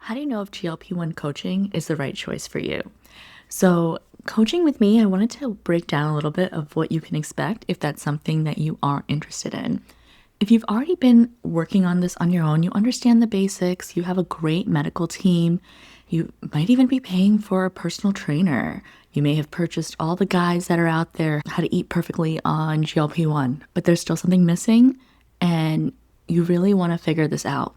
How do you know if GLP-1 coaching is the right choice for you? So, coaching with me, I wanted to break down a little bit of what you can expect if that's something that you are interested in. If you've already been working on this on your own, you understand the basics, you have a great medical team, you might even be paying for a personal trainer. You may have purchased all the guides that are out there, how to eat perfectly on GLP-1, but there's still something missing and you really want to figure this out.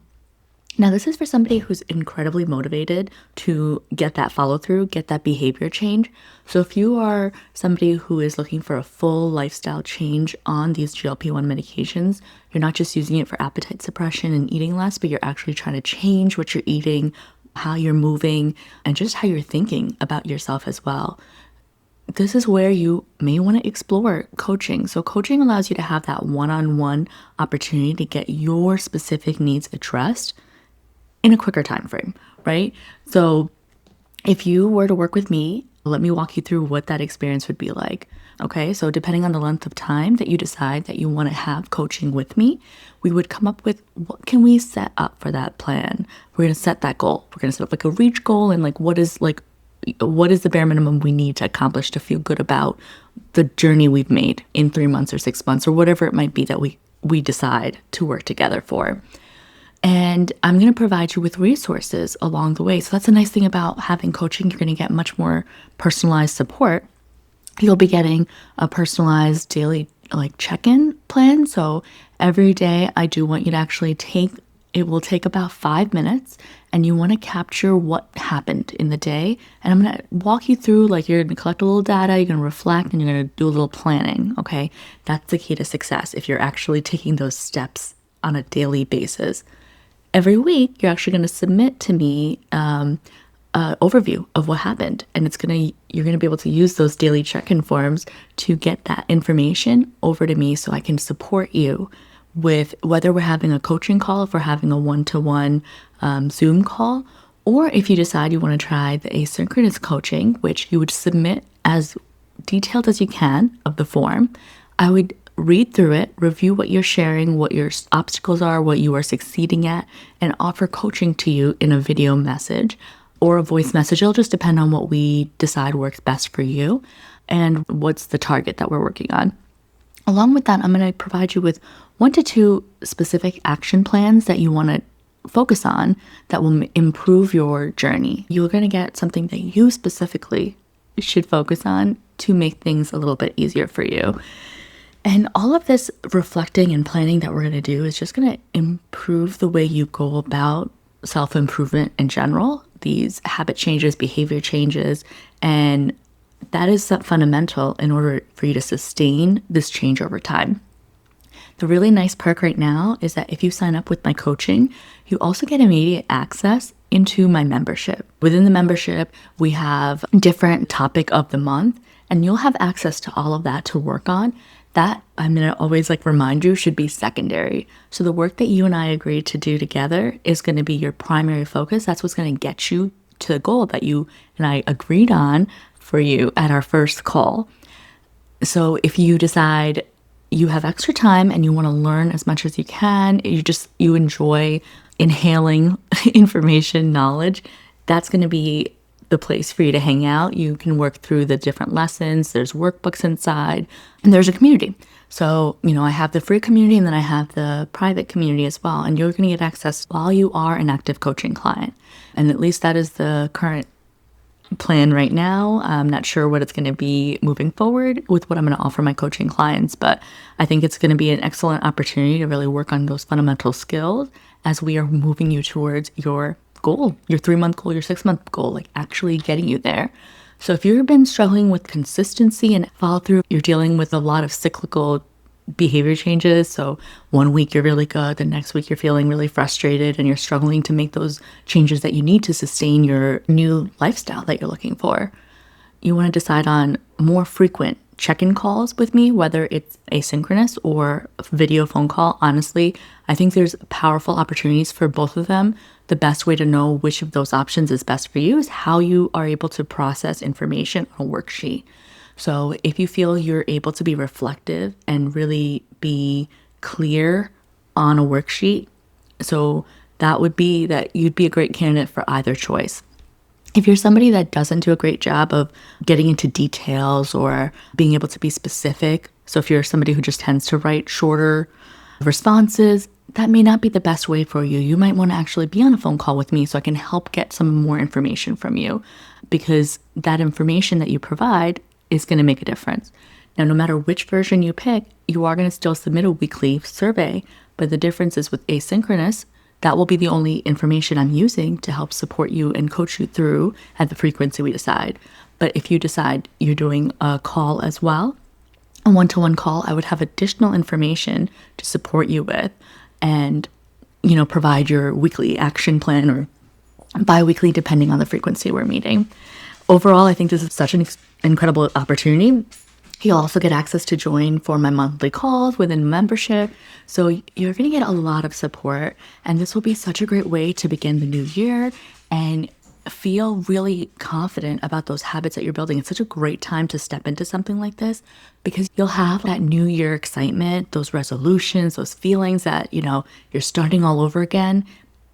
Now, this is for somebody who's incredibly motivated to get that follow through, get that behavior change. So, if you are somebody who is looking for a full lifestyle change on these GLP-1 medications, you're not just using it for appetite suppression and eating less, but you're actually trying to change what you're eating, how you're moving, and just how you're thinking about yourself as well. This is where you may want to explore coaching. So, coaching allows you to have that one on one opportunity to get your specific needs addressed in a quicker time frame, right? So if you were to work with me, let me walk you through what that experience would be like. Okay, so depending on the length of time that you decide that you want to have coaching with me, we would come up with what can we set up for that plan. We're going to set that goal. We're going to set up like a reach goal and what is the bare minimum we need to accomplish to feel good about the journey we've made in 3 months or 6 months or whatever it might be that we decide to work together for. And I'm going to provide you with resources along the way. So that's a nice thing about having coaching. You're going to get much more personalized support. You'll be getting a personalized daily check-in plan. So every day I do want you to actually it will take about 5 minutes and you want to capture what happened in the day. And I'm going to walk you through, you're going to collect a little data, you're going to reflect, and you're going to do a little planning. Okay. That's the key to success if you're actually taking those steps on a daily basis. Every week, you're actually going to submit to me an overview of what happened, and you're going to be able to use those daily check-in forms to get that information over to me, so I can support you with whether we're having a coaching call, if we're having a one-to-one Zoom call, or if you decide you want to try the asynchronous coaching, which you would submit as detailed as you can of the form. I would read through it, review what you're sharing, what your obstacles are, what you are succeeding at, and offer coaching to you in a video message or a voice message. It'll just depend on what we decide works best for you and what's the target that we're working on. Along with that, I'm going to provide you with 1 to 2 specific action plans that you want to focus on that will improve your journey. You're going to get something that you specifically should focus on to make things a little bit easier for you. And all of this reflecting and planning that we're going to do is just going to improve the way you go about self-improvement in general, these habit changes, behavior changes, and that is fundamental in order for you to sustain this change over time. The really nice perk right now is that if you sign up with my coaching, you also get immediate access into my membership. Within the membership, we have different topic of the month, and you'll have access to all of that to work on. That, I'm going to always remind you, should be secondary. So the work that you and I agreed to do together is going to be your primary focus. That's what's going to get you to the goal that you and I agreed on for you at our first call. So if you decide you have extra time and you want to learn as much as you can, you enjoy inhaling information, knowledge, that's going to be the place for you to hang out. You can work through the different lessons. There's workbooks inside, and there's a community. So, I have the free community and then I have the private community as well. And you're going to get access while you are an active coaching client. And at least that is the current plan right now. I'm not sure what it's going to be moving forward with what I'm going to offer my coaching clients, but I think it's going to be an excellent opportunity to really work on those fundamental skills as we are moving you towards your goal, your 3-month goal, your 6-month goal, actually getting you there. So if you've been struggling with consistency and follow through, you're dealing with a lot of cyclical behavior changes. So one week you're really good, the next week you're feeling really frustrated and you're struggling to make those changes that you need to sustain your new lifestyle that you're looking for. You want to decide on more frequent check-in calls with me, whether it's asynchronous or a video phone call. Honestly, I think there's powerful opportunities for both of them. The best way to know which of those options is best for you is how you are able to process information on a worksheet. So if you feel you're able to be reflective and really be clear on a worksheet, so that would be that you'd be a great candidate for either choice. If you're somebody that doesn't do a great job of getting into details or being able to be specific, so if you're somebody who just tends to write shorter responses, that may not be the best way for you. You might want to actually be on a phone call with me so I can help get some more information from you, because that information that you provide is going to make a difference. Now, no matter which version you pick, you are going to still submit a weekly survey, but the difference is with asynchronous, that will be the only information I'm using to help support you and coach you through at the frequency we decide. But if you decide you're doing a call as well, a one-to-one call, I would have additional information to support you with and, provide your weekly action plan or bi-weekly, depending on the frequency we're meeting. Overall, I think this is such an incredible opportunity. You'll also get access to join for my monthly calls within membership. So you're going to get a lot of support, and this will be such a great way to begin the new year and feel really confident about those habits that you're building. It's such a great time to step into something like this because you'll have that new year excitement, those resolutions, those feelings that, you're starting all over again,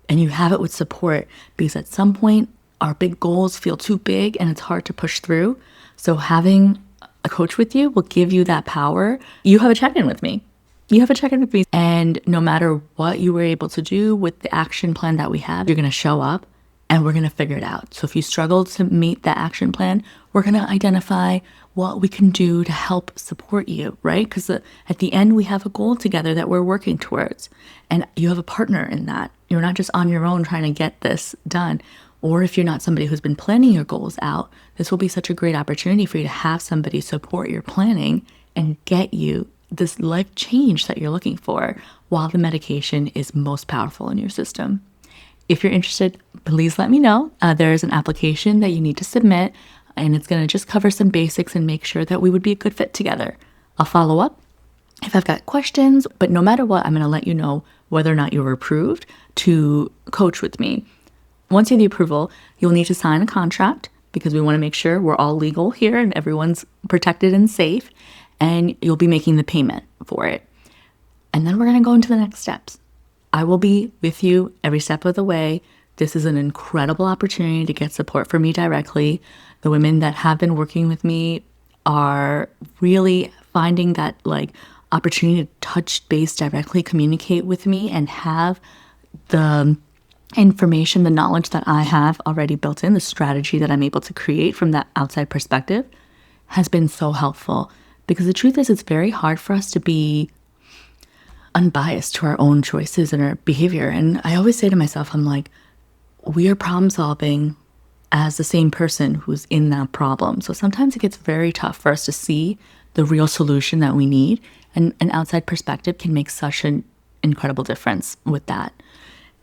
and you have it with support because at some point our big goals feel too big and it's hard to push through. So having a coach with you will give you that power. You have a check-in with me. And no matter what you were able to do with the action plan that we have, you're going to show up and we're going to figure it out. So if you struggle to meet that action plan, we're going to identify what we can do to help support you, right? Because at the end, we have a goal together that we're working towards. And you have a partner in that. You're not just on your own trying to get this done. Or if you're not somebody who's been planning your goals out, this will be such a great opportunity for you to have somebody support your planning and get you this life change that you're looking for while the medication is most powerful in your system. If you're interested, please let me know. There is an application that you need to submit, and it's going to just cover some basics and make sure that we would be a good fit together. I'll follow up if I've got questions, but no matter what, I'm going to let you know whether or not you were approved to coach with me. Once you have the approval, you'll need to sign a contract because we want to make sure we're all legal here and everyone's protected and safe, and you'll be making the payment for it. And then we're going to go into the next steps. I will be with you every step of the way. This is an incredible opportunity to get support from me directly. The women that have been working with me are really finding that opportunity to touch base directly, communicate with me, and have the information, the knowledge that I have already built in, the strategy that I'm able to create from that outside perspective has been so helpful. Because the truth is, it's very hard for us to be unbiased to our own choices and our behavior. And I always say to myself, I'm like, we are problem solving as the same person who's in that problem. So sometimes it gets very tough for us to see the real solution that we need. And an outside perspective can make such an incredible difference with that.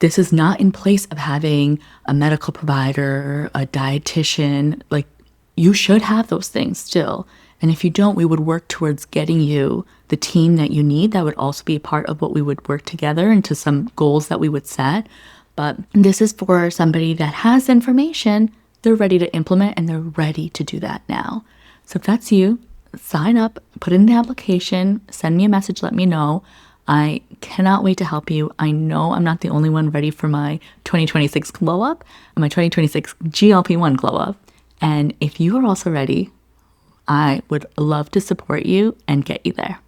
This is not in place of having a medical provider, a dietitian. You should have those things still. And if you don't, we would work towards getting you the team that you need. That would also be a part of what we would work together into some goals that we would set. But this is for somebody that has information, they're ready to implement, and they're ready to do that now. So if that's you, sign up, put in the application, send me a message, let me know. I cannot wait to help you. I know I'm not the only one ready for my 2026 glow up, my 2026 GLP-1 glow up. And if you are also ready, I would love to support you and get you there.